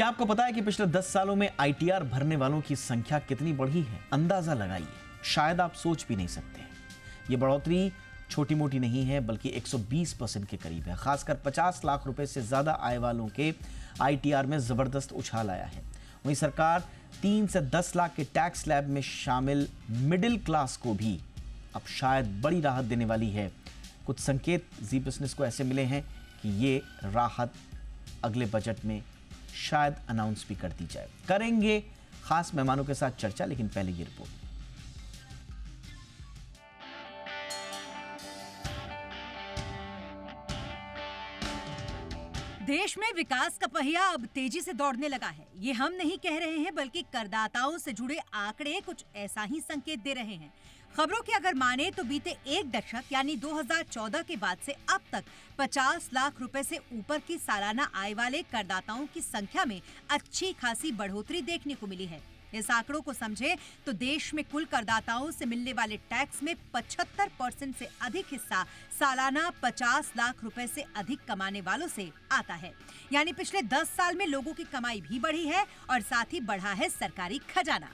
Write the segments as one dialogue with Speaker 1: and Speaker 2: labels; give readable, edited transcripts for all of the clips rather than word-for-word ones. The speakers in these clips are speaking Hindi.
Speaker 1: क्या आपको पता है कि पिछले 10 सालों में आईटीआर भरने वालों की संख्या कितनी बढ़ी है? अंदाजा लगाइए, शायद आप सोच भी नहीं सकते। ये बढ़ोतरी छोटी मोटी नहीं है, बल्कि 120% के करीब है। खासकर 50 लाख रुपए से ज्यादा आय वालों के आईटीआर में जबरदस्त उछाल आया है। वहीं सरकार 3 से 10 लाख के टैक्स स्लैब में शामिल मिडिल क्लास को भी अब शायद बड़ी राहत देने वाली है। कुछ संकेत जी बिजनेस को ऐसे मिले हैं कि ये राहत अगले बजट में शायद अनाउंस भी कर दी जाए। करेंगे खास मेहमानों के साथ चर्चा, लेकिन पहले ये रिपोर्ट।
Speaker 2: देश में विकास का पहिया अब तेजी से दौड़ने लगा है। ये हम नहीं कह रहे हैं, बल्कि करदाताओं से जुड़े आंकड़े कुछ ऐसा ही संकेत दे रहे हैं। खबरों की अगर माने तो बीते एक दशक यानी 2014 के बाद से अब तक 50 लाख रुपए से ऊपर की सालाना आय वाले करदाताओं की संख्या में अच्छी खासी बढ़ोतरी देखने को मिली है। इस आंकड़ों को समझे तो देश में कुल करदाताओं से मिलने वाले टैक्स में 75% से अधिक हिस्सा सालाना 50 लाख रुपए से अधिक कमाने वालों से आता है। यानी पिछले 10 साल में लोगों की कमाई भी बढ़ी है और साथ ही बढ़ा है सरकारी खजाना।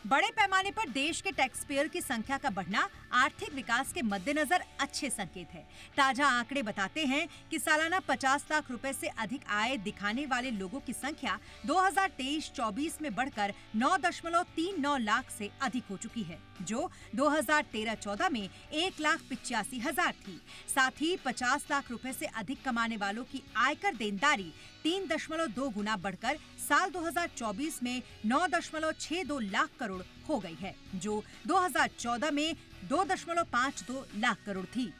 Speaker 2: बड़े पैमाने पर देश के टैक्स पेयर की संख्या का बढ़ना आर्थिक विकास के मद्देनजर अच्छे संकेत है। ताजा आंकड़े बताते हैं कि सालाना 50 लाख रुपए से अधिक आय दिखाने वाले लोगों की संख्या 2023-24 में बढ़कर 9.39 लाख से अधिक हो चुकी है, जो 2013-14 में 1,85,000 थी। साथ ही 50 लाख रुपए से अधिक कमाने वालों की आयकर देनदारी 3.2 गुना बढ़कर साल 2024 में 9.62 लाख करोड़ हो गई है, जो 2014 में 2.52 लाख करोड़ थी।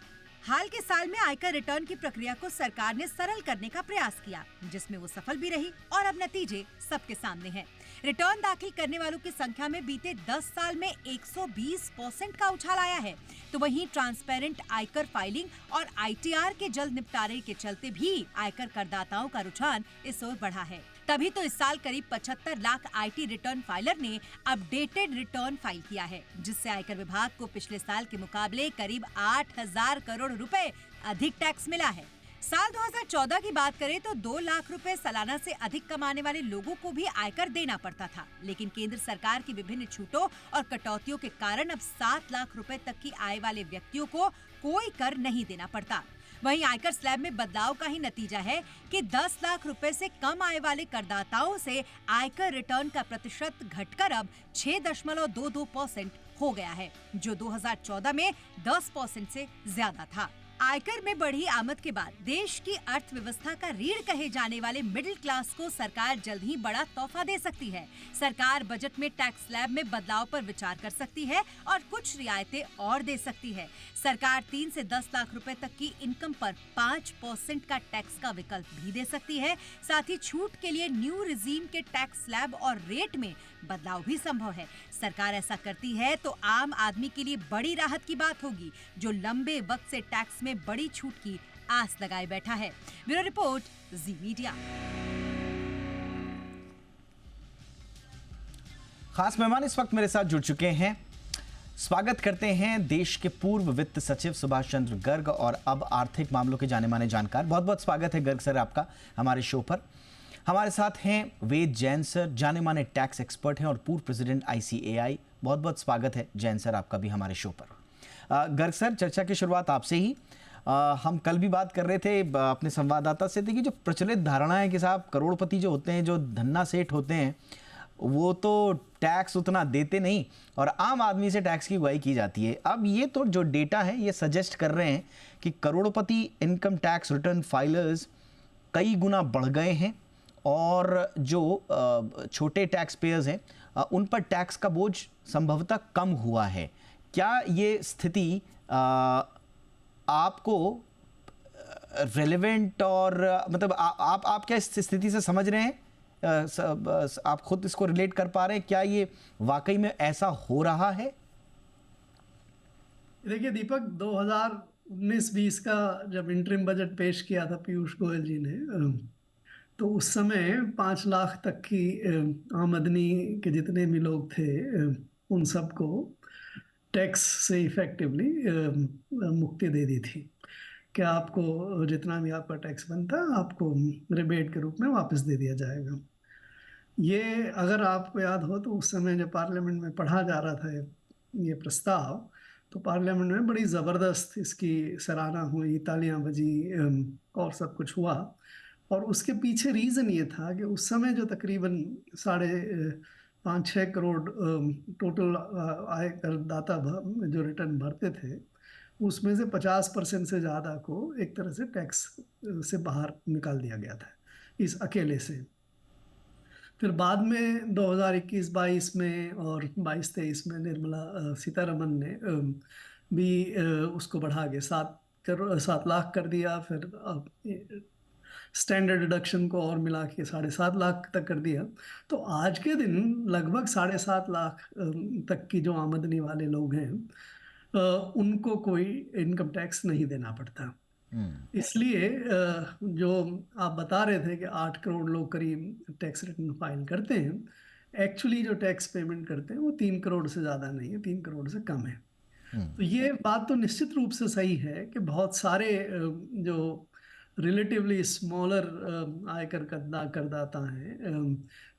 Speaker 2: हाल के साल में आयकर रिटर्न की प्रक्रिया को सरकार ने सरल करने का प्रयास किया, जिसमें वो सफल भी रही और अब नतीजे सबके सामने हैं। रिटर्न दाखिल करने वालों की संख्या में बीते 10 साल में 120% का उछाल आया है, तो वहीं ट्रांसपेरेंट आयकर फाइलिंग और आईटीआर के जल्द निपटारे के चलते भी आयकर करदाताओं का रुझान इस ओर बढ़ा है। तभी तो इस साल करीब 75 लाख आईटी रिटर्न फाइलर ने अपडेटेड रिटर्न फाइल किया है, जिससे आयकर विभाग को पिछले साल के मुकाबले करीब 8,000 करोड़ रुपए अधिक टैक्स मिला है। साल 2014 की बात करें तो 2 लाख रुपए सालाना से अधिक कमाने वाले लोगों को भी आयकर देना पड़ता था, लेकिन केंद्र सरकार की विभिन्न छूटों और कटौतियों के कारण अब 7 लाख रुपए तक की आय वाले व्यक्तियों को कोई कर नहीं देना पड़ता। वहीं आयकर स्लैब में बदलाव का ही नतीजा है कि 10 लाख रुपए से कम आय वाले करदाताओं से आयकर रिटर्न का प्रतिशत घटकर अब 6.22% हो गया है, जो 2014 में 10% से ज्यादा था। आयकर में बढ़ी आमद के बाद देश की अर्थव्यवस्था का रीढ़ कहे जाने वाले मिडिल क्लास को सरकार जल्द ही बड़ा तोहफा दे सकती है। सरकार बजट में टैक्स स्लैब में बदलाव पर विचार कर सकती है और कुछ रियायतें और दे सकती है। सरकार 3 से 10 लाख रुपए तक की इनकम पर 5% का टैक्स का विकल्प भी दे सकती है। साथ ही छूट के लिए न्यू रिजीम के टैक्स स्लैब और रेट में बदलाव भी संभव है। सरकार ऐसा करती है तो आम आदमी के लिए बड़ी राहत की बात होगी, जो लंबे वक्त से टैक्स में बड़ी छूट की आस लगाए बैठा है। ब्यूरो रिपोर्ट, जी मीडिया।
Speaker 1: खास मेहमान इस वक्त मेरे साथ जुड़ चुके हैं। स्वागत करते हैं देश के पूर्व वित्त सचिव सुभाष चंद्र गर्ग और अब आर्थिक मामलों के जाने माने जानकार। बहुत बहुत स्वागत है गर्ग सर आपका हमारे शो पर। हमारे साथ हैं वेद जैन सर, जाने माने टैक्स एक्सपर्ट हैं और पूर्व प्रेसिडेंट ICAI। बहुत बहुत स्वागत है जैन सर आपका भी हमारे शो पर। गर्ग सर, चर्चा की शुरुआत आपसे ही। हम कल भी बात कर रहे थे अपने संवाददाता से थी कि जो प्रचलित धारणा है कि साहब करोड़पति जो होते हैं, जो धन्ना सेठ होते हैं, वो तो टैक्स उतना देते नहीं और आम आदमी से टैक्स की उगाही की जाती है। अब ये तो जो डेटा है ये सजेस्ट कर रहे हैं कि करोड़पति इनकम टैक्स रिटर्न फाइलर्स कई गुना बढ़ गए हैं और जो छोटे टैक्स पेयर्स हैं उन पर टैक्स का बोझ संभवतः कम हुआ है। क्या ये स्थिति आपको रेलेवेंट और मतलब आप क्या इस स्थिति से समझ रहे हैं? आप खुद इसको रिलेट कर पा रहे हैं? क्या ये वाकई में ऐसा हो रहा है?
Speaker 3: देखिए दीपक, 2019-20 का जब इंटरिम बजट पेश किया था पीयूष गोयल जी ने, तो उस समय 5 लाख तक की आमदनी के जितने भी लोग थे उन सबको टैक्स से इफेक्टिवली मुक्ति दे दी थी कि आपको जितना भी आपका टैक्स बनता है आपको रिबेट के रूप में वापस दे दिया जाएगा। ये अगर आपको याद हो तो उस समय जब पार्लियामेंट में पढ़ा जा रहा था ये प्रस्ताव, तो पार्लियामेंट में बड़ी ज़बरदस्त इसकी सराहना हुई, तालियां बजी, और सब कुछ हुआ। और उसके पीछे रीज़न ये था कि उस समय जो तकरीबन 5.5-6 करोड़ टोटल आयकर दाता जो रिटर्न भरते थे, उसमें से 50% से ज़्यादा को एक तरह से टैक्स से बाहर निकाल दिया गया था, इस अकेले से। फिर बाद में 2021-22 में और 22-23 में निर्मला सीतारमन ने भी उसको बढ़ा के 7 लाख कर दिया। फिर स्टैंडर्ड डिडक्शन को और मिला के 7.5 लाख तक कर दिया। तो आज के दिन लगभग 7.5 लाख तक की जो आमदनी वाले लोग हैं, उनको कोई इनकम टैक्स नहीं देना पड़ता। इसलिए जो आप बता रहे थे कि 8 करोड़ लोग करीब टैक्स रिटर्न फाइल करते हैं, एक्चुअली जो टैक्स पेमेंट करते हैं वो 3 करोड़ से ज़्यादा नहीं है, 3 करोड़ से कम है। तो ये बात तो निश्चित रूप से सही है कि बहुत सारे जो रिलेटिवली स्मॉलर आयकर करदाता हैं,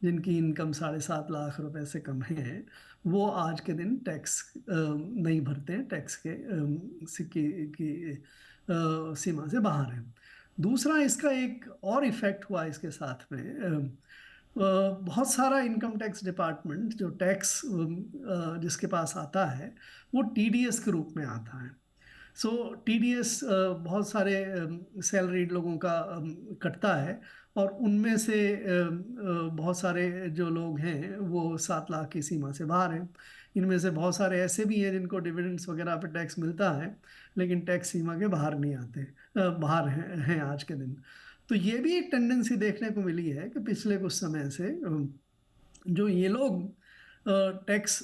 Speaker 3: जिनकी इनकम 7.5 लाख रुपए से कम है, वो आज के दिन टैक्स नहीं भरते हैं, टैक्स के सिक्की की सीमा से बाहर है। दूसरा, इसका एक और इफेक्ट हुआ इसके साथ में, बहुत सारा इनकम टैक्स डिपार्टमेंट जो टैक्स जिसके पास आता है वो टीडीएस के रूप में आता है। सो टीडीएस बहुत सारे सैलरीड लोगों का कटता है, और उनमें से बहुत सारे जो लोग हैं वो 7 लाख की सीमा से बाहर हैं। इनमें से बहुत सारे ऐसे भी हैं जिनको डिविडेंड्स वगैरह पे टैक्स मिलता है, लेकिन टैक्स सीमा के बाहर नहीं आते, बाहर हैं आज के दिन। तो ये भी एक टेंडेंसी देखने को मिली है कि पिछले कुछ समय से जो ये लोग टैक्स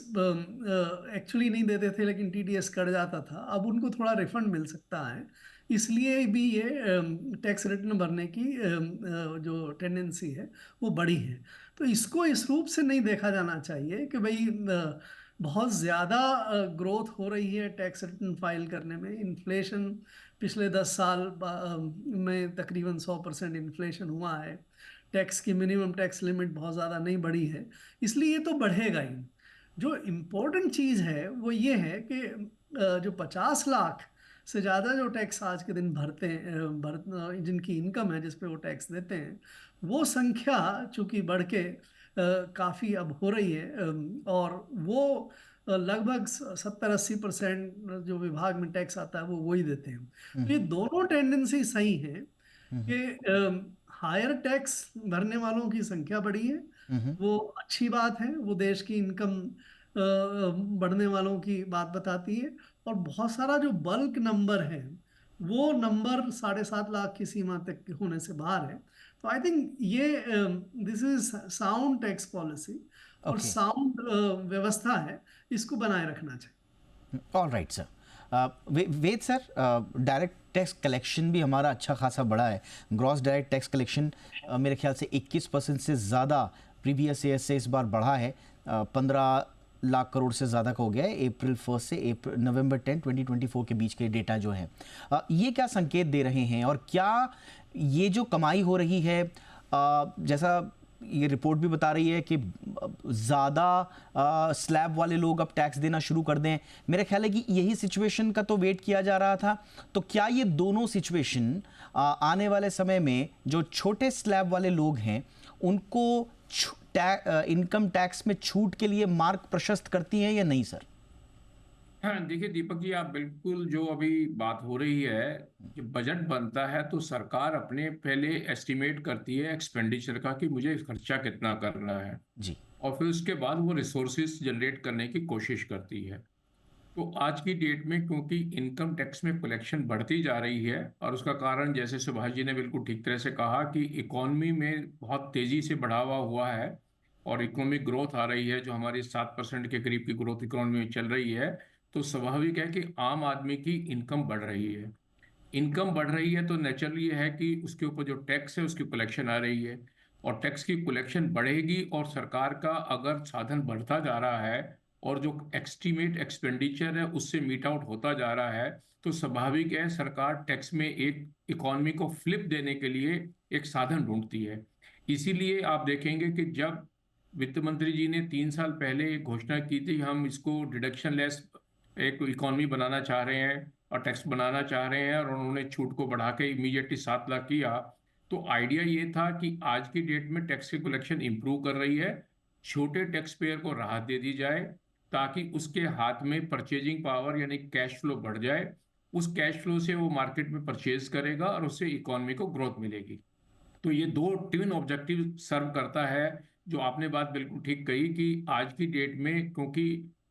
Speaker 3: एक्चुअली नहीं देते थे लेकिन टीडीएस कट जाता था, अब उनको थोड़ा रिफंड मिल सकता है। इसलिए भी ये टैक्स रिटर्न भरने की जो टेंडेंसी है वो बढ़ी है। तो इसको इस रूप से नहीं देखा जाना चाहिए कि भाई बहुत ज़्यादा ग्रोथ हो रही है टैक्स रिटर्न फाइल करने में। इन्फ्लेशन पिछले 10 साल में तकरीबन 100% इन्फ्लेशन हुआ है। टैक्स की मिनिमम टैक्स लिमिट बहुत ज़्यादा नहीं बढ़ी है, इसलिए ये तो बढ़ेगा ही। जो इम्पोर्टेंट चीज़ है वो ये है कि जो 50 लाख से ज़्यादा जो टैक्स आज के दिन भरते हैं, जिनकी इनकम है जिस पे वो टैक्स देते हैं, वो संख्या चूँकि बढ़ के काफ़ी अब हो रही है, और वो लगभग 70-80% जो विभाग में टैक्स आता है वो वही देते हैं। तो ये दोनों टेंडेंसी सही है कि हायर टैक्स भरने वालों की संख्या बढ़ी है, वो अच्छी बात है, वो देश की इनकम बढ़ने वालों की बात बताती है। और बहुत सारा जो बल्क नंबर है वो नंबर 7.5 लाख की सीमा तक होने से बाहर है। तो आई थिंक ये this is sound tax policy और
Speaker 1: ओके,
Speaker 3: साउंड व्यवस्था है, इसको बनाए रखना चाहिए।
Speaker 1: All right sir. Ved sir, direct tax collection भी हमारा अच्छा खासा बढ़ा है। ग्रॉस डायरेक्ट टैक्स कलेक्शन मेरे ख्याल से 21% से ज़्यादा प्रीवियस ईयर से इस बार बढ़ा है। 15 लाख करोड़ से ज़्यादा का हो गया है अप्रैल 1 से नवंबर 10, 2024 के बीच के डेटा जो है। ये क्या संकेत दे रहे हैं, और क्या ये जो कमाई हो रही है, जैसा ये रिपोर्ट भी बता रही है कि ज़्यादा स्लैब वाले लोग अब टैक्स देना शुरू कर दें, मेरा ख्याल है कि यही सिचुएशन का तो वेट किया जा रहा था। तो क्या ये दोनों सिचुएशन आने वाले समय में जो छोटे स्लैब वाले लोग हैं उनको इनकम टैक्स में छूट के लिए मार्ग प्रशस्त करती हैं या नहीं सर?
Speaker 4: हाँ, देखिए दीपक जी, आप बिल्कुल जो अभी बात हो रही है कि बजट बनता है तो सरकार अपने पहले एस्टिमेट करती है एक्सपेंडिचर का कि मुझे खर्चा कितना करना है,
Speaker 1: जी।
Speaker 4: और फिर उसके बाद वो रिसोर्सेज जनरेट करने की कोशिश करती है। तो आज की डेट में क्योंकि इनकम टैक्स में कलेक्शन बढ़ती जा रही है, और उसका कारण जैसे सुभाष जी ने बिल्कुल ठीक तरह से कहा कि इकोनॉमी में बहुत तेजी से बढ़ावा हुआ है और इकोनॉमिक ग्रोथ आ रही है, जो हमारी 7% के करीब की ग्रोथ इकोनॉमी में चल रही है। तो स्वाभाविक है कि आम आदमी की इनकम बढ़ रही है। इनकम बढ़ रही है तो नेचुरली ये है कि उसके ऊपर जो टैक्स है उसकी कलेक्शन आ रही है, और टैक्स की कलेक्शन बढ़ेगी, और सरकार का अगर साधन बढ़ता जा रहा है और जो एस्टीमेट एक्सपेंडिचर है उससे मीट आउट होता जा रहा है, तो स्वाभाविक है सरकार टैक्स में एक इकोनॉमी को फ्लिप देने के लिए एक साधन ढूंढती है। इसीलिए आप देखेंगे कि जब वित्त मंत्री जी ने 3 साल पहले एक घोषणा की थी, हम इसको डिडक्शन लेस एक इकॉनमी बनाना चाह रहे हैं और टैक्स बनाना चाह रहे हैं, और उन्होंने छूट को बढ़ा के इमीडिएटली 7 लाख किया। तो आइडिया ये था कि आज की डेट में टैक्स की कलेक्शन इंप्रूव कर रही है, छोटे टैक्स पेयर को राहत दे दी जाए ताकि उसके हाथ में परचेजिंग पावर यानी कैश फ्लो बढ़ जाए। उस कैश फ्लो से वो मार्केट में परचेज करेगा और उससे इकोनॉमी को ग्रोथ मिलेगी। तो ये दो ट्विन ऑब्जेक्टिव सर्व करता है। जो आपने बात बिल्कुल ठीक कही कि आज की डेट में क्योंकि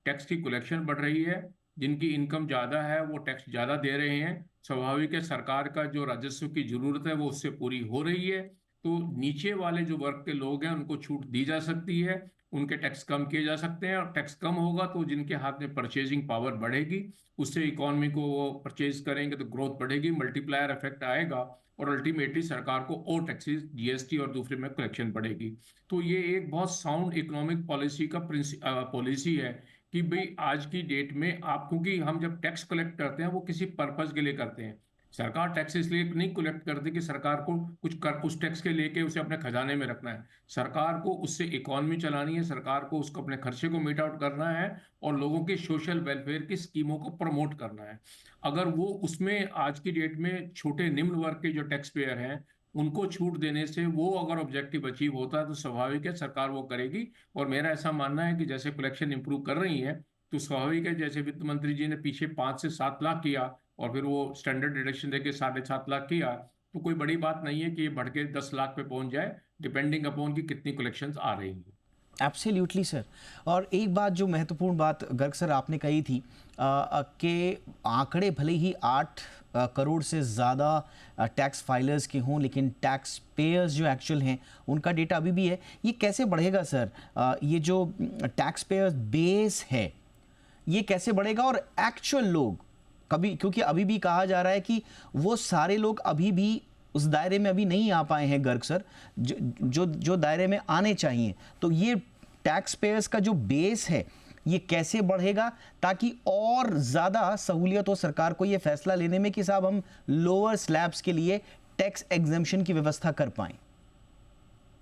Speaker 4: टैक्स की कलेक्शन बढ़ रही है, जिनकी इनकम ज़्यादा है वो टैक्स ज़्यादा दे रहे हैं, स्वाभाविक है सरकार का जो राजस्व की जरूरत है वो उससे पूरी हो रही है। तो नीचे वाले जो वर्ग के लोग हैं उनको छूट दी जा सकती है, उनके टैक्स कम किए जा सकते हैं, और टैक्स कम होगा तो जिनके हाथ में परचेजिंग पावर बढ़ेगी, उससे इकोनॉमी को वो परचेज करेंगे तो ग्रोथ बढ़ेगी, मल्टीप्लायर इफेक्ट आएगा, और अल्टीमेटली सरकार को और टैक्सेस जीएसटी और दूसरे में कलेक्शन बढ़ेगी। तो ये एक बहुत साउंड इकोनॉमिक पॉलिसी का पॉलिसी है कि भाई आज की डेट में आप, क्योंकि हम जब टैक्स कलेक्ट करते हैं वो किसी पर्पस के लिए करते हैं। सरकार टैक्स इसलिए नहीं कलेक्ट करती कि सरकार को कुछ कर उस टैक्स के लेके उसे अपने खजाने में रखना है। सरकार को उससे इकोनॉमी चलानी है, सरकार को उसको अपने खर्चे को मीट आउट करना है और लोगों के सोशल वेलफेयर की स्कीमों को प्रमोट करना है। अगर वो उसमें आज की डेट में छोटे निम्न वर्ग के जो टैक्स पेयर हैं उनको छूट देने से वो अगर ऑब्जेक्टिव अचीव होता है तो स्वाभाविक है सरकार वो करेगी। और मेरा ऐसा मानना है कि जैसे कलेक्शन इंप्रूव कर रही है तो स्वाभाविक है, जैसे वित्त मंत्री जी ने पीछे 5 से 7 लाख किया और फिर वो स्टैंडर्ड डिडक्शन देके 7.5 लाख किया, तो कोई बड़ी बात नहीं है कि ये बढ़ के 10 लाख पे पहुंच जाए, डिपेंडिंग अपॉन की कितनी कलेक्शंस आ रही हैं।
Speaker 1: Absolutely sir. और एक बात जो महत्वपूर्ण बात गर्ग सर आपने कही थी कि आंकड़े भले ही 8 करोड़ से ज़्यादा टैक्स फाइलर्स के हों, लेकिन टैक्स पेयर्स जो एक्चुअल हैं उनका डेटा अभी भी है। ये कैसे बढ़ेगा सर? ये जो टैक्स पेयर्स बेस है ये कैसे बढ़ेगा? और एक्चुअल लोग कभी, क्योंकि अभी भी कहा जा रहा है कि वो सारे लोग अभी भी उस दायरे में अभी नहीं आ पाए हैं गर्ग सर, जो दायरे में आने चाहिए। तो ये टैक्स पेयर्स का जो बेस है ये कैसे बढ़ेगा ताकि और ज़्यादा सहूलियत हो सरकार को ये फैसला लेने में कि साहब हम लोअर स्लैब्स के लिए टैक्स एग्जेम्पशन की व्यवस्था कर पाएं?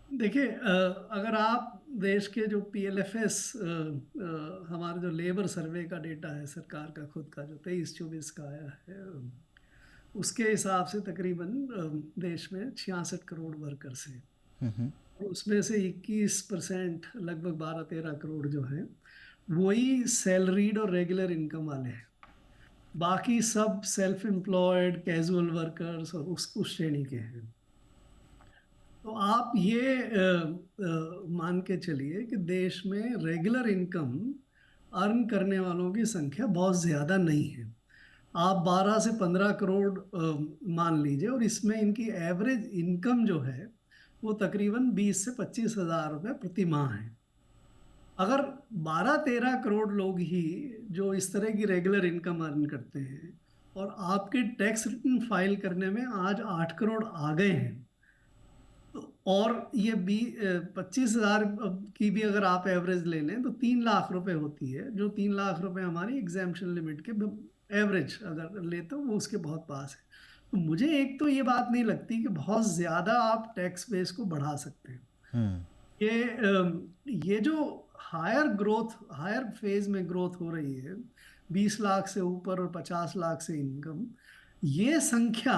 Speaker 3: देखिए, अगर आप देश के जो पीएलएफएस हमारा जो लेबर सर्वे का डेटा है सरकार का खुद का जो 23-24 का आया है, उसके हिसाब से तकरीबन देश में 66 करोड़ वर्कर्स हैं। उसमें से 21% लगभग 12-13 करोड़ जो है वही सैलरीड और रेगुलर इनकम वाले हैं। बाकी सब सेल्फ एम्प्लॉयड, कैजुअल वर्कर्स और उस श्रेणी के हैं। तो आप ये मान के चलिए कि देश में रेगुलर इनकम अर्न करने वालों की संख्या बहुत ज़्यादा नहीं है। आप 12 से 15 करोड़ मान लीजिए, और इसमें इनकी एवरेज इनकम जो है वो तकरीबन 20 से 25 हज़ार रुपये प्रति माह है। अगर 12-13 करोड़ लोग ही जो इस तरह की रेगुलर इनकम अर्न करते हैं और आपके टैक्स रिटर्न फाइल करने में आज 8 करोड़ आ गए हैं, और ये 25,000 की भी अगर आप एवरेज ले लें तो 3 लाख रुपए होती है, जो 3 लाख रुपए हमारी एग्जेम्पशन लिमिट के एवरेज अगर ले तो वो उसके बहुत पास है। तो मुझे एक तो ये बात नहीं लगती कि बहुत ज़्यादा आप टैक्स बेस को बढ़ा सकते हैं। ये जो हायर फेज में ग्रोथ हो रही है 20 लाख से ऊपर और 50 लाख से इनकम, ये संख्या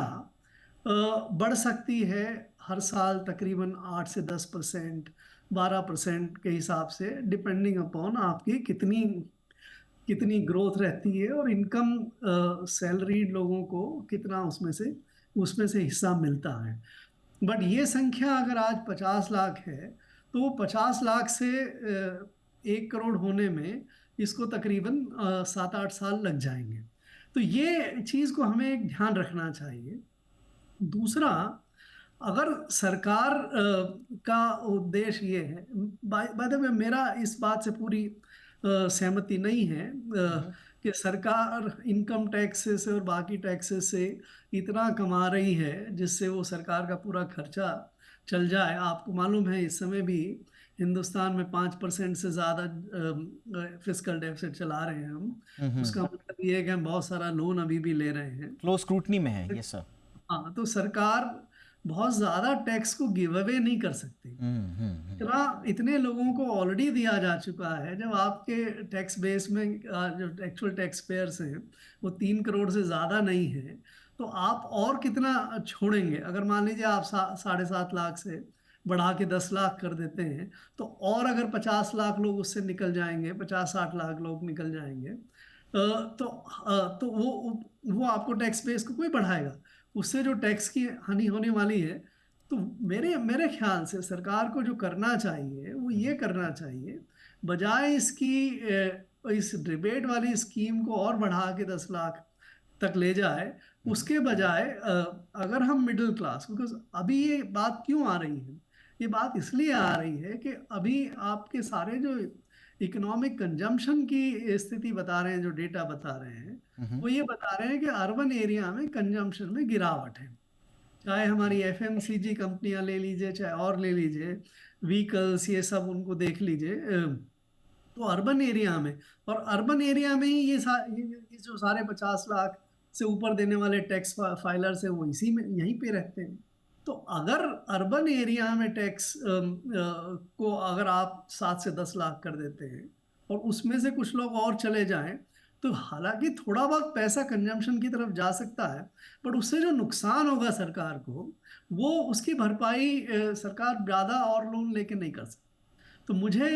Speaker 3: बढ़ सकती है हर साल तकरीबन 8 से 10%, 12% के हिसाब से, डिपेंडिंग अपॉन आपकी कितनी ग्रोथ रहती है और इनकम सैलरीड लोगों को कितना उसमें से हिस्सा मिलता है। बट ये संख्या अगर आज 50 लाख है तो वो 50 लाख से 1 करोड़ होने में इसको तकरीबन 7-8 साल लग जाएंगे। तो ये चीज़ को हमें एक ध्यान रखना चाहिए। दूसरा, अगर सरकार का उद्देश्य ये है, बाय द वे मेरा इस बात से पूरी सहमति नहीं है कि सरकार इनकम टैक्सेस से और बाकी टैक्सेस से इतना कमा रही है जिससे वो सरकार का पूरा खर्चा चल जाए। आपको मालूम है इस समय भी हिंदुस्तान में 5% से ज़्यादा फिस्कल डेफिसिट चला रहे हैं हम। उसका मतलब ये है कि हम बहुत सारा लोन अभी भी ले रहे हैं,
Speaker 1: क्लोज स्क्रूटनी में है ये सर।
Speaker 3: हाँ, तो सरकार बहुत ज़्यादा टैक्स को गिव अवे नहीं कर सकते। इतने लोगों को ऑलरेडी दिया जा चुका है। जब आपके टैक्स बेस में जो एक्चुअल टैक्स पेयर्स हैं वो 3 करोड़ से ज़्यादा नहीं है, तो आप और कितना छोड़ेंगे? अगर मान लीजिए आप 7.5 लाख से बढ़ा के 10 लाख कर देते हैं, तो और अगर 50 लाख लोग उससे निकल जाएंगे, 50-60 लाख लोग निकल जाएंगे, तो वो आपको टैक्स बेस को कोई बढ़ाएगा? उससे जो टैक्स की हानि होने वाली है। तो मेरे मेरे ख्याल से सरकार को जो करना चाहिए वो ये करना चाहिए, बजाय इस डिबेट वाली स्कीम को और बढ़ा के 10 लाख तक ले जाए, उसके बजाय अगर हम मिडिल क्लास, बिकॉज अभी ये बात क्यों आ रही है? ये बात इसलिए आ रही है कि अभी आपके सारे जो इकोनॉमिक कंजम्पशन की स्थिति बता रहे हैं, जो डेटा बता रहे हैं, वो ये बता रहे हैं कि अर्बन एरिया में कंजम्पशन में गिरावट है। चाहे हमारी एफएमसीजी कंपनियां ले लीजिए, चाहे और ले लीजिए, व्हीकल्स, ये सब उनको देख लीजिए, तो अर्बन एरिया में, और अर्बन एरिया में ही ये जो सारे 50 लाख से ऊपर देने वाले टैक्स फाइलर्स हैं वो इसी में यहीं पे रहते हैं। तो अगर अर्बन एरिया में टैक्स को अगर आप 7 से 10 लाख कर देते हैं और उसमें से कुछ लोग और चले जाएं, तो हालांकि थोड़ा बहुत पैसा कंजम्पशन की तरफ जा सकता है, बट उससे जो नुकसान होगा सरकार को, वो उसकी भरपाई सरकार ज़्यादा और लोन लेके नहीं कर सकती। तो मुझे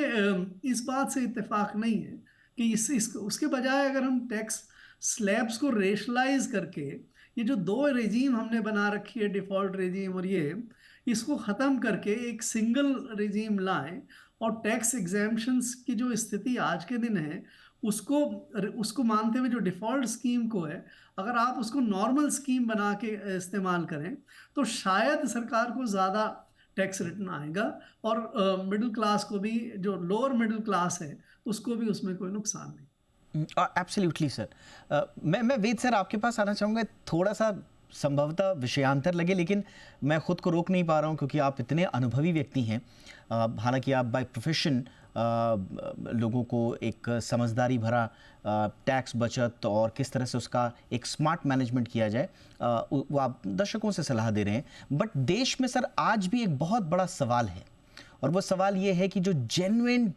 Speaker 3: इस बात से इत्तेफाक नहीं है कि उसके बजाय अगर हम टैक्स स्लैब्स को रेशलाइज करके, ये जो 2 रेजीम हमने बना रखी है, डिफॉल्ट रेजीम और ये, इसको ख़त्म करके एक सिंगल रेजीम लाएं, और टैक्स एग्जेम्पशंस की जो स्थिति आज के दिन है उसको मानते हुए जो डिफ़ॉल्ट स्कीम को है, अगर आप उसको नॉर्मल स्कीम बना के इस्तेमाल करें, तो शायद सरकार को ज़्यादा टैक्स रिटर्न आएगा, और मिडिल क्लास को भी, जो लोअर मिडिल क्लास है, उसको भी उसमें कोई नुकसान नहीं।
Speaker 1: Absolutely sir. मैं वेद सर आपके पास आना चाहूँगा। थोड़ा सा संभवतः विषयांतर लगे, लेकिन मैं खुद को रोक नहीं पा रहा हूँ क्योंकि आप इतने अनुभवी व्यक्ति हैं। हालांकि आप बाय प्रोफेशन लोगों को एक समझदारी भरा टैक्स बचत और किस तरह से उसका एक स्मार्ट मैनेजमेंट किया जाए, वो आप दर्शकों से सलाह दे रहे हैं। बट देश में सर आज भी एक बहुत बड़ा सवाल है, और वो सवाल ये है कि जो जेन्युइन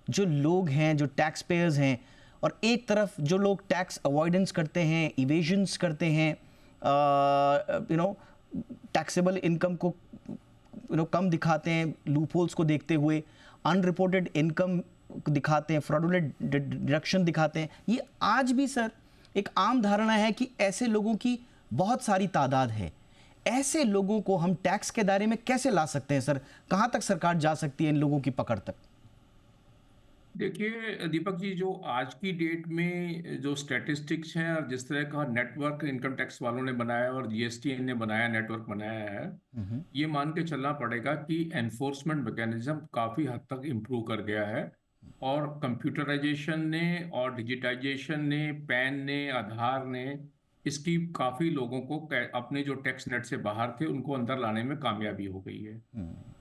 Speaker 1: जो लोग हैं, जो टैक्स पेयर्स हैं, और एक तरफ जो लोग टैक्स अवॉइडेंस करते हैं, इवेजन्स करते हैं, टैक्सेबल इनकम को कम दिखाते हैं, लूपहोल्स को देखते हुए, अनरिपोर्टेड इनकम दिखाते हैं, फ्रॉडुलेंट डिडक्शन दिखाते हैं। ये आज भी सर एक आम धारणा है कि ऐसे लोगों की बहुत सारी तादाद है। ऐसे लोगों को हम टैक्स के दायरे में कैसे ला सकते हैं सर? कहाँ तक सरकार जा सकती है इन लोगों की पकड़ तक?
Speaker 4: देखिए दीपक जी, जो आज की डेट में जो स्टैटिस्टिक्स हैं और जिस तरह का नेटवर्क इनकम टैक्स वालों ने बनाया और जीएसटी ने बनाया, नेटवर्क बनाया है, ये मान के चलना पड़ेगा कि एनफोर्समेंट मैकेनिज्म काफ़ी हद तक इम्प्रूव कर गया है। और कंप्यूटराइजेशन ने और डिजिटाइजेशन ने, पैन ने, आधार ने, इसकी काफ़ी लोगों को अपने जो टैक्स नेट से बाहर थे उनको अंदर लाने में कामयाबी हो गई है।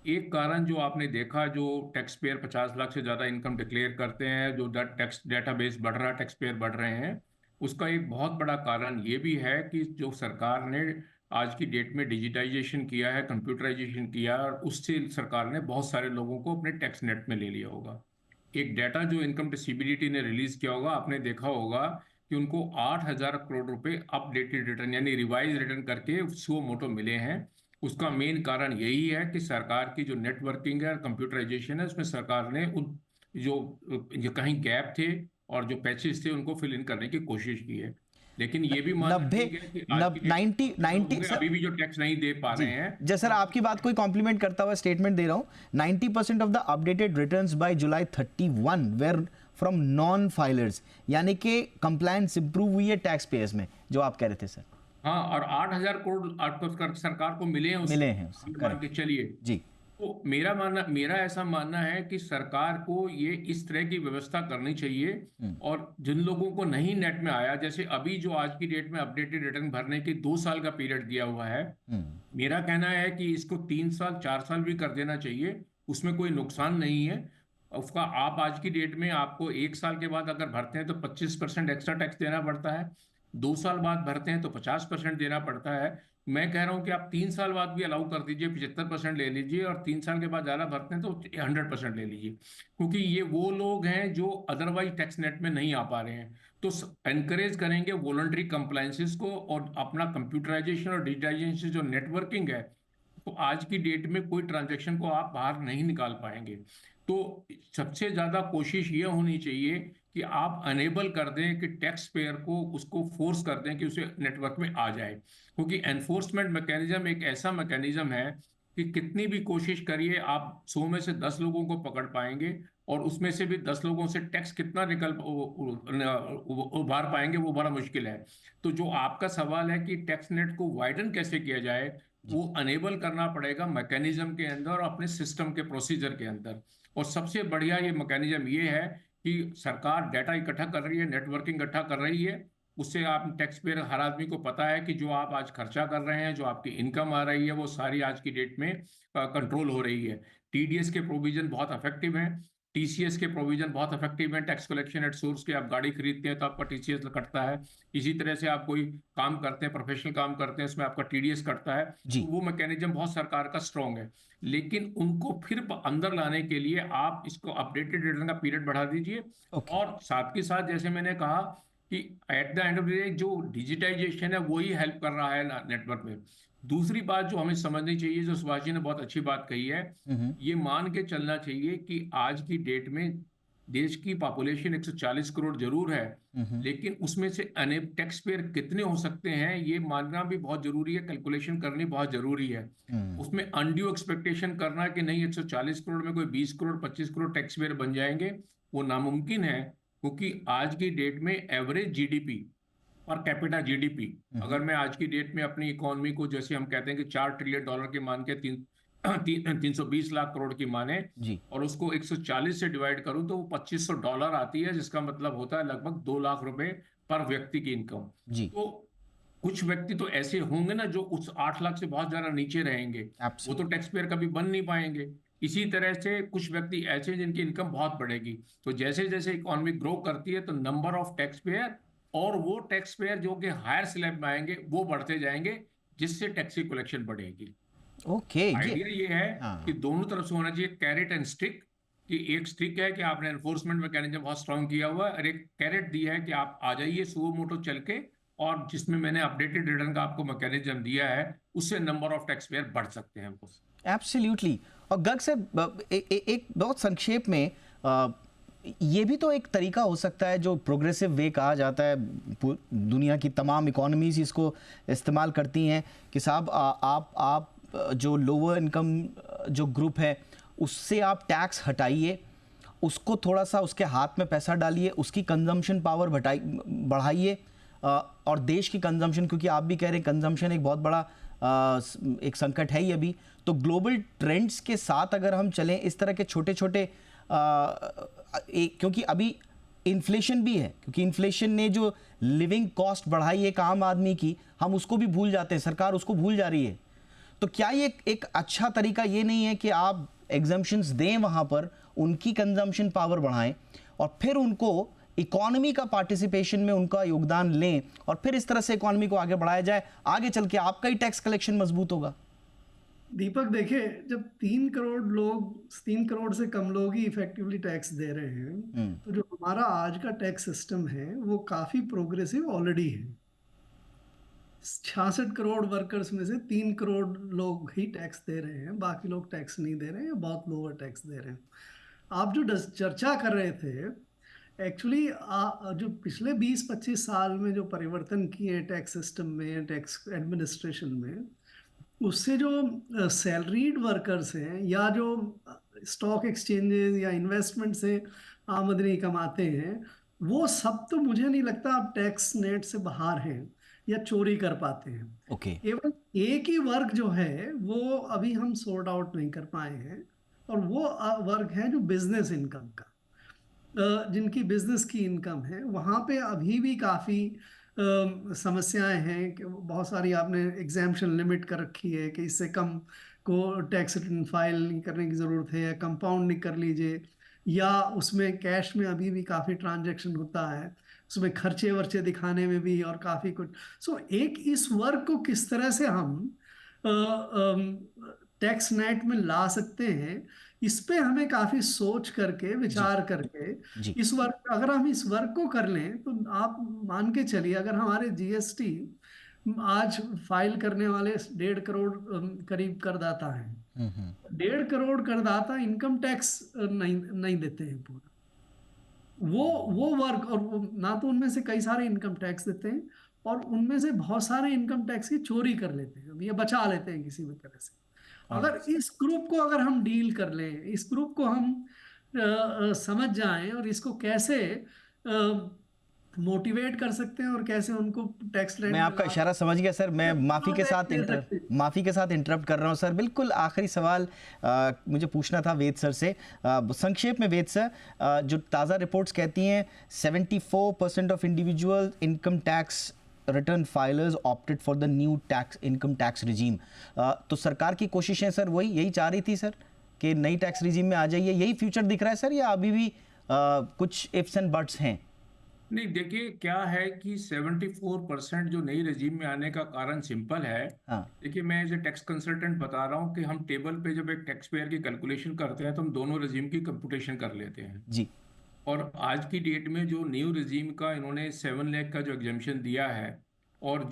Speaker 4: एक कारण जो आपने देखा, जो टैक्स पेयर 50 लाख से ज़्यादा इनकम डिक्लेयर करते हैं, जो टैक्स डेटाबेस बढ़ रहा है, टैक्स पेयर बढ़ रहे हैं, उसका एक बहुत बड़ा कारण ये भी है कि जो सरकार ने आज की डेट में डिजिटाइजेशन किया है, कंप्यूटराइजेशन किया, और उससे सरकार ने बहुत सारे लोगों को अपने टैक्स नेट में ले लिया होगा। एक डाटा जो इनकम टैक्स सीबीडीटी ने रिलीज किया होगा, आपने देखा होगा कि उनको 8,000 करोड़ रुपए अपडेटेड रिटर्न यानी रिवाइज रिटर्न करके सो मोटो मिले हैं। उसका मेन कारण यही है कि सरकार की जो नेटवर्किंग है, कंप्यूटराइजेशन है, उसमें सरकार ने उन जो कहीं गैप थे और जो पैचेस थे उनको फिल इन करने की कोशिश की है। लेकिन ये भी मानना ठीक है कि आज की
Speaker 1: 90
Speaker 4: अभी भी जो टैक्स नहीं दे पा रहे हैं।
Speaker 1: जैसे सर आपकी बात कोई कॉम्प्लीमेंट करता हुआ स्टेटमेंट दे रहा हूँ, 90% of the updated returns by July 31 were from non filers, यानी कि कंप्लायंस इंप्रूव हुई है टैक्स पेयर्स में, जो आप कह रहे थे सर।
Speaker 4: हाँ, और 8,000 करोड़ सरकार को मिले हैं मान के चलिए
Speaker 1: जी।
Speaker 4: तो मेरा ऐसा मानना है कि सरकार को ये इस तरह की व्यवस्था करनी चाहिए, और जिन लोगों को नहीं नेट में आया, जैसे अभी जो आज की डेट में अपडेटेड रिटर्न भरने के 2 साल का पीरियड दिया हुआ है, मेरा कहना है कि इसको 3 साल 4 साल भी कर देना चाहिए, उसमें कोई नुकसान नहीं है। उसका आप आज की डेट में आपको 1 साल के बाद अगर भरते हैं तो 25% एक्स्ट्रा टैक्स देना पड़ता है, 2 साल बाद भरते हैं तो 50% देना पड़ता है। मैं कह रहा हूं कि आप 3 साल बाद भी अलाउ कर दीजिए, 75% ले लीजिए, और 3 साल के बाद ज्यादा भरते हैं तो 100% ले लीजिए, क्योंकि ये वो लोग हैं जो अदरवाइज टैक्स नेट में नहीं आ पा रहे हैं। तो एनकरेज करेंगे वॉलंटरी कंप्लायंसेस को, और अपना कंप्यूटराइजेशन और डिजिटाइजेशन जो नेटवर्किंग है, तो आज की डेट में कोई ट्रांजैक्शन को आप बाहर नहीं निकाल पाएंगे। तो सबसे ज्यादा कोशिश ये होनी चाहिए कि आप अनेबल कर दें कि टैक्स पेयर को उसको फोर्स कर दें कि उसे नेटवर्क में आ जाए, क्योंकि एनफोर्समेंट मैकेनिज्म एक ऐसा मैकेनिज्म है कि कितनी भी कोशिश करिए आप 100 में से 10 लोगों को पकड़ पाएंगे, और उसमें से भी 10 लोगों से टैक्स कितना उभार पाएंगे वो बड़ा मुश्किल है। तो जो आपका सवाल है कि टैक्स नेट को वाइडन कैसे किया जाए, वो अनेबल करना पड़ेगा मैकेनिज्म के अंदर और अपने सिस्टम के प्रोसीजर के अंदर। और सबसे बढ़िया ये मैकेनिज्म ये है कि सरकार डाटा इकट्ठा कर रही है, नेटवर्किंग इकट्ठा कर रही है, उससे आप टैक्स पेयर हर आदमी को पता है कि जो आप आज खर्चा कर रहे हैं, जो आपकी इनकम आ रही है, वो सारी आज की डेट में कंट्रोल हो रही है। टीडीएस के प्रोविजन बहुत इफेक्टिव हैं, टीसीएस के प्रोविजन बहुत इफेक्टिव हैं, टैक्स कलेक्शन एट सोर्स के। आप गाड़ी खरीदते हैं तो आपका टीसीएस कटता है, इसी तरह से आप कोई काम करते हैं, प्रोफेशनल काम करते हैं, उसमें आपका टीडीएस कटता है।
Speaker 1: जी।
Speaker 4: तो वो मैकेनिज्म बहुत सरकार का स्ट्रांग है, लेकिन उनको फिर अंदर लाने के लिए आप इसको अपडेटेड रिटर्न का पीरियड बढ़ा दीजिए।
Speaker 1: ओके।
Speaker 4: और साथ के साथ जैसे मैंने कहा कि at the end of the day जो डिजिटाइजेशन है वही हेल्प कर रहा है नेटवर्क में। दूसरी बात जो हमें समझनी चाहिए, जो सुभाष जी ने बहुत अच्छी बात कही है,
Speaker 1: हम्म।
Speaker 4: ये मान के चलना चाहिए कि आज की डेट में देश की पॉपुलेशन 140 करोड़ जरूर है,
Speaker 1: हम्म।
Speaker 4: लेकिन उसमें से अनेक टैक्स पेयर कितने हो सकते हैं ये मानना भी बहुत जरूरी है, कैलकुलेशन करनी बहुत जरूरी है।
Speaker 1: हम्म।
Speaker 4: उसमें अनड्यू एक्सपेक्टेशन करना कि नहीं 140 करोड़ में कोई 20 करोड़ 25 करोड़ टैक्स पेयर बन जाएंगे, वो नामुमकिन है। क्योंकि आज की डेट में एवरेज जीडीपी और कैपिटा जीडीपी, अगर मैं आज की डेट में अपनी इकोनॉमी को, जैसे हम कहते हैं कि $4 ट्रिलियन के मान के 320 लाख करोड़ की माने,
Speaker 1: जी।
Speaker 4: और उसको 140 से डिवाइड करूं तो वो $2500 आती है, जिसका मतलब होता है लगभग 2 लाख रुपए पर व्यक्ति की इनकम।
Speaker 1: जी।
Speaker 4: तो कुछ व्यक्ति तो ऐसे होंगे ना जो उस 8 लाख से बहुत ज्यादा नीचे रहेंगे, वो तो
Speaker 1: एब्सोल्युटली।
Speaker 4: टैक्स पेयर कभी बन नहीं पाएंगे। इसी तरह से कुछ व्यक्ति ऐसे हैं जिनकी इनकम बहुत बढ़ेगी। तो जैसे जैसे इकोनॉमी ग्रो करती है तो नंबर ऑफ टैक्स पेयर और वो टैक्स पेयर जो कि हायर स्लैब में आएंगे वो बढ़ते जाएंगे, जिससे टैक्स की कलेक्शन बढ़ेगी।
Speaker 1: ओके।
Speaker 4: आइडिया ये है कि
Speaker 1: हाँ।
Speaker 4: दोनों तरफ से होना चाहिए, कैरेट एंड स्टिक। कि एक स्टिक है कि आपने एनफोर्समेंट मैकेनिज्म बहुत स्ट्रांग किया हुआ है, और एक कैरेट दी है कि आप आ जाइए सुओ मोटो चल के, और जिसमें मैंने अपडेटेड रिटर्न का आपको मैकेनिज्म दिया है, उससे नंबर ऑफ टैक्स पेयर बढ़ सकते हैं।
Speaker 1: एब्सोल्युटली। और गर्ग से एक बहुत संक्षेप में, ये भी तो एक तरीका हो सकता है जो प्रोग्रेसिव वे कहा जाता है, दुनिया की तमाम इकोनॉमीज इसको इस्तेमाल करती हैं कि साहब आप जो लोअर इनकम जो ग्रुप है उससे आप टैक्स हटाइए, उसको थोड़ा सा उसके हाथ में पैसा डालिए, उसकी कंजम्पशन पावर बढ़ाइए, और देश की कंजम्पशन, क्योंकि आप भी कह रहे हैं कंजम्पशन एक बहुत बड़ा एक संकट है ही अभी, तो ग्लोबल ट्रेंड्स के साथ अगर हम चलें इस तरह के छोटे छोटे, क्योंकि अभी इन्फ्लेशन भी है, क्योंकि इन्फ्लेशन ने जो लिविंग कॉस्ट बढ़ाई है एक आम आदमी की, हम उसको भी भूल जाते हैं, सरकार उसको भूल जा रही है। तो क्या ये एक अच्छा तरीका ये नहीं है कि आप एग्जम्पशंस दें वहां पर, उनकी कंजम्पशन पावर बढ़ाएं, और फिर उनको इकोनॉमी का पार्टिसिपेशन में उनका योगदान लें, और फिर इस तरह से इकोनॉमी को आगे बढ़ाया जाए, आगे चल के आपका ही टैक्स कलेक्शन मजबूत होगा।
Speaker 3: दीपक देखिए, जब 3 करोड़ से कम लोग ही इफेक्टिवली टैक्स दे रहे हैं, तो जो हमारा आज का टैक्स सिस्टम है वो काफी प्रोग्रेसिव ऑलरेडी है। 66 करोड़ वर्कर्स में से 3 करोड़ लोग ही टैक्स दे रहे हैं, बाकी लोग टैक्स नहीं दे रहे हैं, बहुत लोअर टैक्स दे रहे हैं। आप जो चर्चा कर रहे थे, एक्चुअली जो पिछले 20-25 साल में जो परिवर्तन किए टैक्स सिस्टम में, टैक्स एडमिनिस्ट्रेशन में, उससे जो सैलरीड वर्कर्स हैं या जो स्टॉक एक्सचेंजेस या इन्वेस्टमेंट से आमदनी कमाते हैं, वो सब तो मुझे नहीं लगता अब टैक्स नेट से बाहर हैं या चोरी कर पाते हैं।
Speaker 1: ओके।
Speaker 3: केवल एक ही वर्ग जो है वो अभी हम सॉर्ट आउट नहीं कर पाए हैं, और वो वर्ग है जो बिजनेस इनकम का, जिनकी बिजनेस की इनकम है, वहाँ पे अभी भी काफ़ी समस्याएं हैं कि बहुत सारी आपने एग्जाम्पशन लिमिट कर रखी है कि इससे कम को टैक्स रिटर्न फाइल नहीं करने की ज़रूरत है, या कंपाउंड नहीं कर लीजिए, या उसमें कैश में अभी भी काफ़ी ट्रांजैक्शन होता है। उसमें खर्चे वर्चे दिखाने में भी और काफी कुछ। सो एक इस वर्ग को किस तरह से हम टैक्स नेट में ला सकते हैं, इस पे हमें काफी सोच करके विचार करके
Speaker 1: जी
Speaker 3: इस वर्ग, अगर हम इस वर्ग को कर लें तो आप मान के चलिए अगर हमारे जीएसटी आज फाइल करने वाले 1.5 करोड़ करीब करदाता हैं, 1.5 करोड़ करदाता इनकम टैक्स नहीं देते हैं पूरा। वो वर्ग, और ना तो उनमें से कई सारे इनकम टैक्स देते हैं और उनमें से बहुत सारे इनकम टैक्स की चोरी कर लेते हैं या बचा लेते हैं किसी भी तरह से। अगर इस ग्रुप को अगर हम डील कर लें, इस ग्रुप को हम समझ जाएं और इसको कैसे मोटिवेट कर सकते हैं और कैसे उनको टैक्स
Speaker 1: मैं आपका इशारा समझ गया सर। मैं माफ़ी के साथ इंटरप्ट कर रहा हूं सर। बिल्कुल आखिरी सवाल मुझे पूछना था वेद सर से। संक्षेप में वेद सर, जो ताज़ा रिपोर्ट्स कहती हैं 74% of individual income tax return filers opted for the new income tax regime. तो सरकार की कोशिशें सर यही चाह रही थी सर कि नई टैक्स रिजीम में आ जाइए, यही फ्यूचर दिख रहा है सर, या अभी भी कुछ इफ्स एंड बट्स हैं?
Speaker 4: नहीं, देखिए क्या है कि 74% जो नई रजीम में आने का कारण सिंपल है।
Speaker 1: हाँ
Speaker 4: देखिए, मैं एज ए टैक्स कंसल्टेंट बता रहा हूँ कि हम टेबल पे जब एक टैक्स पेयर की कैलकुलेशन करते हैं तो हम दोनों रजीम की कंप्यूटेशन कर लेते हैं।
Speaker 1: जी
Speaker 4: और आज की डेट में जो न्यू रजीम का इन्होंने 7 लाख का जो एग्जम्पशन दिया है और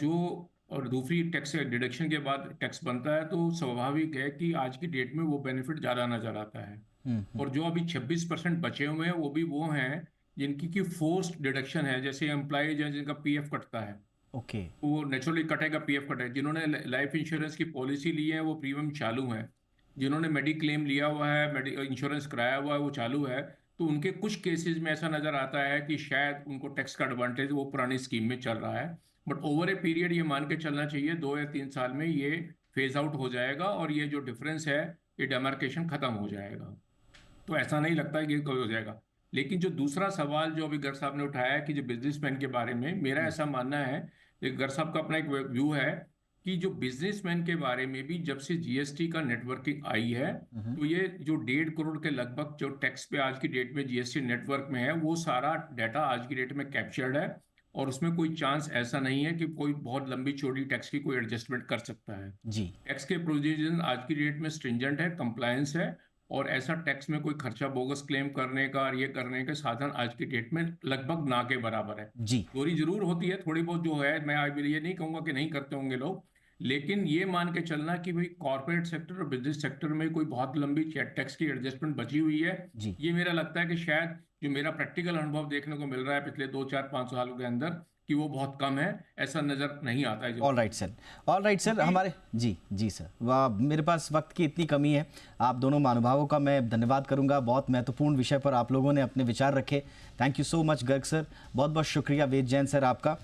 Speaker 4: दूसरी टैक्स डिडक्शन के बाद टैक्स बनता है, तो स्वाभाविक है कि आज की डेट में वो बेनिफिट ज़्यादा नजर आता है। और जो अभी 26% बचे हुए हैं वो भी वो हैं जिनकी की फोर्स्ड डिडक्शन है, जैसे एम्प्लॉयज हैं जिनका पीएफ कटता है,
Speaker 1: ओके
Speaker 4: वो नेचुरली कटेगा, पीएफ कटेगा। जिन्होंने लाइफ इंश्योरेंस की पॉलिसी ली है वो प्रीमियम चालू है, जिन्होंने मेडिक्लेम लिया हुआ है, इंश्योरेंस कराया हुआ है, वो चालू है। तो उनके कुछ केसेस में ऐसा नजर आता है कि शायद उनको टैक्स का एडवांटेज वो पुरानी स्कीम में चल रहा है, बट ओवर ए पीरियड ये मान के चलना चाहिए 2 या 3 साल में ये फेज आउट हो जाएगा और ये जो डिफरेंस है, ये डेमार्केशन खत्म हो जाएगा। तो ऐसा नहीं लगता है कि कोई हो जाएगा। लेकिन जो दूसरा सवाल जो अभी गर्ग साहब ने उठाया है कि जो बिजनेसमैन के बारे में, मेरा ऐसा मानना है, गर्ग साहब का अपना एक व्यू है कि जो बिजनेसमैन के बारे में भी जब से जीएसटी का नेटवर्किंग आई है, तो ये जो 1.5 करोड़ के लगभग जो टैक्स पे आज की डेट में जीएसटी नेटवर्क में है, वो सारा डाटा आज की डेट में कैप्चर्ड है और उसमें कोई चांस ऐसा नहीं है कि कोई बहुत लंबी चौड़ी टैक्स की कोई एडजस्टमेंट कर सकता है।
Speaker 1: जी
Speaker 4: टैक्स के प्रोविजन आज की डेट में स्ट्रिंजेंट है, कंप्लायंस है, और ऐसा टैक्स में कोई खर्चा बोगस क्लेम करने का और ये करने के साधन आज की डेट में लगभग ना के बराबर है।
Speaker 1: जी
Speaker 4: चोरी जरूर होती है थोड़ी बहुत जो है, मैं ये नहीं कहूंगा कि नहीं करते होंगे लोग, लेकिन ये मान के चलना कि भाई कॉर्पोरेट सेक्टर और बिजनेस सेक्टर में कोई बहुत लंबी टैक्स की एडजस्टमेंट बची हुई है,
Speaker 1: जी
Speaker 4: ये मेरा लगता है कि शायद जो मेरा प्रैक्टिकल अनुभव देखने को मिल रहा है पिछले 2-4-5 सालों के अंदर, कि वो बहुत कम है, ऐसा नजर नहीं आता है।
Speaker 1: ऑल राइट सर हमारे जी सर, मेरे पास वक्त की इतनी कमी है। आप दोनों महानुभावों का मैं धन्यवाद करूंगा, बहुत महत्वपूर्ण विषय पर आप लोगों ने अपने विचार रखे। Thank you so much Garg sir, बहुत बहुत शुक्रिया वेद जैन सर आपका।